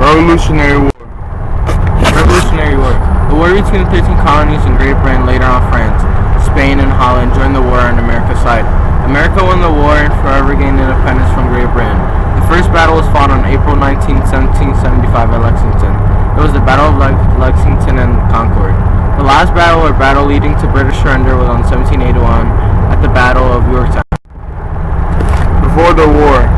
Revolutionary War. Revolutionary War. The war between the 13 colonies in Great Britain, later on France, Spain, and Holland joined the war on America's side. America won the war and forever gained independence from Great Britain. The first battle was fought on April 19, 1775 at Lexington. It was the Battle of Lexington and Concord. The last battle or battle leading to British surrender was on 1781 at the Battle of Yorktown. Before the war,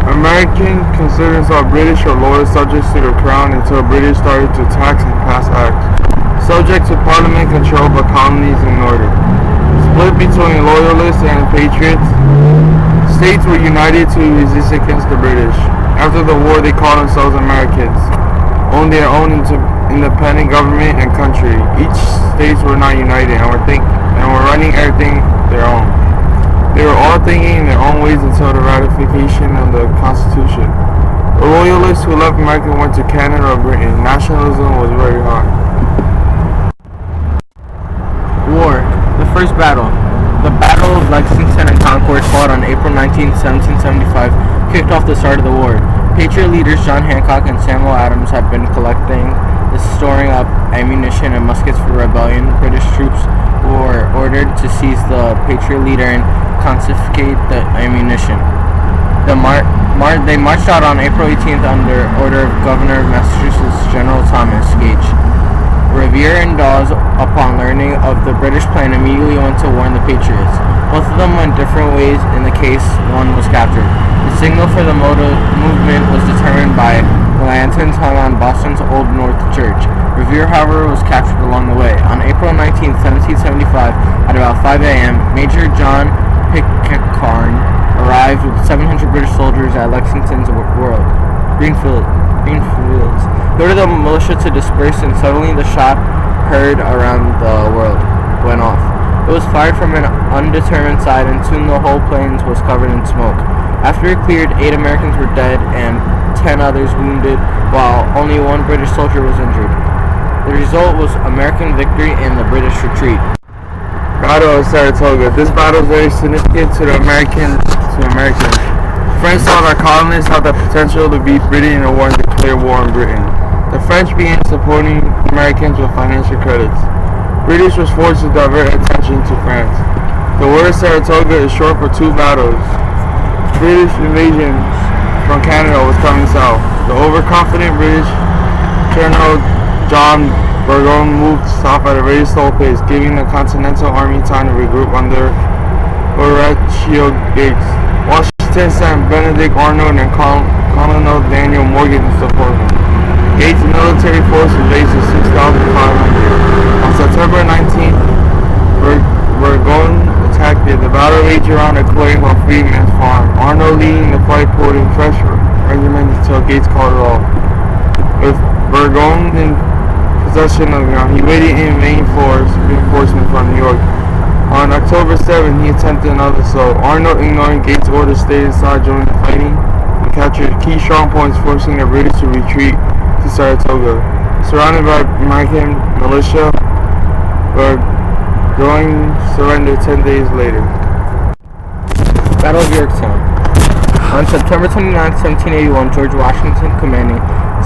Americans considered themselves British or loyal subjects to the crown until British started to tax and pass acts. Subject to Parliament control, but colonies ignored it. Split between loyalists and patriots, states were united to resist against the British. After the war, they called themselves Americans, owned their own independent government and country. Each states were not united and were running everything their own. They were all thinking in their own ways until the ratification of the Constitution. The loyalists who left America went to Canada or Britain. Nationalism was very high. War. The first battle. The Battle of Lexington and Concord, fought on April 19, 1775, kicked off the start of the war. Patriot leaders John Hancock and Samuel Adams had been collecting and storing up ammunition and muskets for rebellion. British troops were ordered to seize the Patriot leader and confiscate the ammunition. They marched out on April 18th under order of Governor of Massachusetts General Thomas Gage. Revere and Dawes, upon learning of the British plan, immediately went to warn the Patriots. Both of them went different ways. In the case, one was captured. The signal for the movement was determined by lanterns hung on Boston's Old North Church. Revere, however, was captured along the way. On April 19, 1775, at about 5 a.m., Major John Pitcairn arrived with 700 British soldiers at Lexington's Greenfields. He ordered the militia to disperse, and suddenly the shot heard around the world went off. It was fired from an undetermined side, and soon the whole plains was covered in smoke. After it cleared, 8 Americans were dead and 10 others wounded, while only 1 British soldier was injured. The result was American victory and the British retreat. Battle of Saratoga. This battle is very significant to the Americans. French saw that colonists had the potential to beat Britain in a war and declare war on Britain. The French began supporting Americans with financial credits. British was forced to divert attention to France. The word Saratoga is short for 2 battles. British invasion from Canada was coming south. The overconfident British Colonel John Burgoyne moved south at a very slow pace, giving the Continental Army time to regroup under Horatio Gates. Washington sent Benedict Arnold and Colonel Daniel Morgan to support him. Gates' military force was raised to 6,500. On September 19th, Burgoyne attacked it. The battle raged around a clearing on Freeman's Farm. Arnold leading the fight, pulled in fresh regiments until Gates called it off. With Burgoyne in possession of the ground, he waited in vain for reinforcements from New York. On October 7th, he attempted another assault. Arnold, ignoring Gates' orders, stayed inside during the fighting and captured key strong points, forcing the British to retreat to Saratoga. Surrounded by American militia, Burgoyne surrendered 10 days later. Battle of Yorktown. On September 29, 1781, George Washington, commanding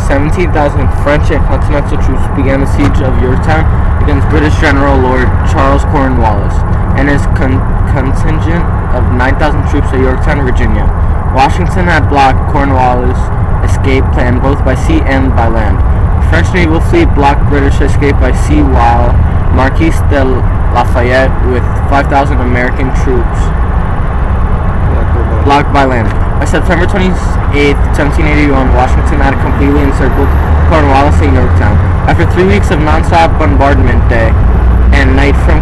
17,000 French and Continental troops, began the siege of Yorktown against British General Lord Charles Cornwallis and his contingent of 9,000 troops at Yorktown, Virginia. Washington had blocked Cornwallis' escape plan both by sea and by land. The French naval fleet blocked British escape by sea, while Marquis de Lafayette with 5,000 American troops blocked by land. By September 28, 1781, Washington had completely encircled Cornwallis and Yorktown. After 3 weeks of non-stop bombardment, day and night from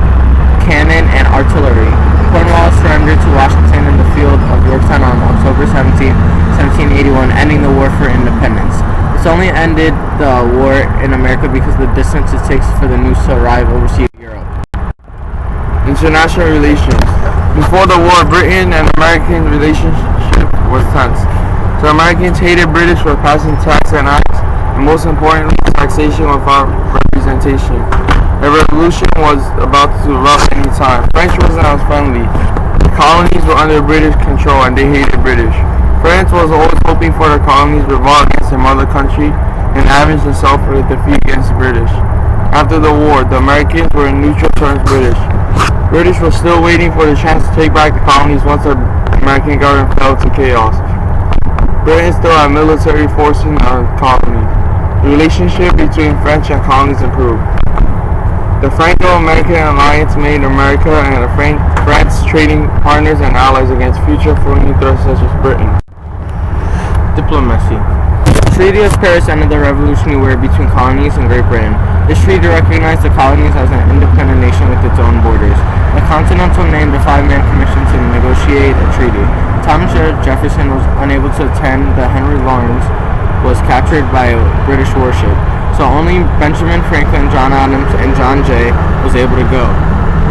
cannon and artillery, Cornwallis surrendered to Washington in the field of Yorktown on October 17, 1781, ending the war for independence. This only ended the war in America because of the distance it takes for the news to arrive overseas in Europe. International relations. Before the war, Britain and American relationship was tense. The Americans hated British for passing tax and acts, and most importantly, taxation without representation. The revolution was about to erupt any time. French wasn't as friendly. The colonies were under British control and they hated British. France was always hoping for the colonies to revolt against their mother country and avenged himself for the defeat against the British. After the war, the Americans were in neutral terms British. British were still waiting for the chance to take back the colonies once the American government fell to chaos. Britain still had military force in the colonies. The relationship between French and colonies improved. The Franco-American alliance made America and France trading partners and allies against future foreign threats such as Britain. Diplomacy. The Treaty of Paris ended the Revolutionary War between colonies and Great Britain. This treaty recognized the colonies as an independent nation with its own borders. The Continental named a 5-man commission to negotiate a treaty. Thomas Jefferson was unable to attend. The Henry Lawrence was captured by a British warship, so only Benjamin Franklin, John Adams, and John Jay was able to go.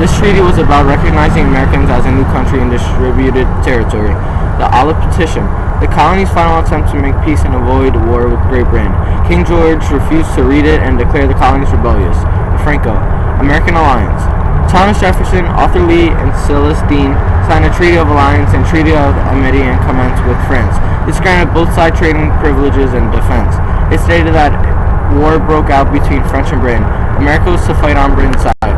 This treaty was about recognizing Americans as a new country in distributed territory. The Olive Petition. The colonies' final attempt to make peace and avoid war with Great Britain. King George refused to read it and declared the colonies rebellious. The Franco-American Alliance. Thomas Jefferson, Arthur Lee, and Silas Deane signed a Treaty of Alliance and Treaty of Amity and Commerce with France. This granted both sides trading privileges and defense. It stated that war broke out between French and Britain. America was to fight on Britain's side.